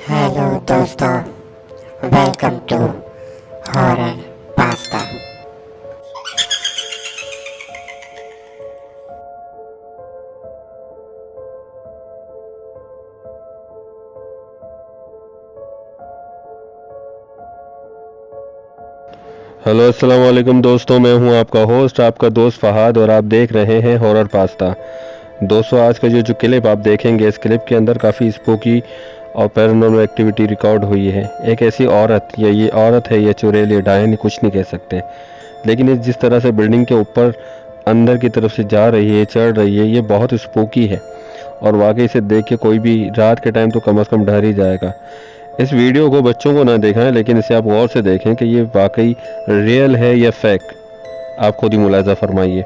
Hello दोस्तों, welcome to Horror Pasta. Hello अस्सलाम वालेकुम दोस्तों, मैं हूं आपका होस्ट, आपका दोस्त फहाद, और आप देख रहे हैं हॉरर पास्ता। दोस्तों, आज का जो क्लिप आप देखेंगे, इस क्लिप के अंदर काफ़ी स्पूकी और पैरानॉर्मल एक्टिविटी रिकॉर्ड हुई है। एक ऐसी औरत, या ये औरत है या चुड़ैल या डायन, कुछ नहीं कह सकते, लेकिन ये जिस तरह से बिल्डिंग के ऊपर अंदर की तरफ से जा रही है, चढ़ रही है, ये बहुत स्पूकी है। और वाकई इसे देख के कोई भी रात के टाइम तो कम से कम डर ही जाएगा। इस वीडियो को बच्चों को ना दिखाएं, लेकिन इसे आप गौर से देखें कि ये वाकई रियल है या फेक। आप खुद ही मुलाहिजा फरमाइए।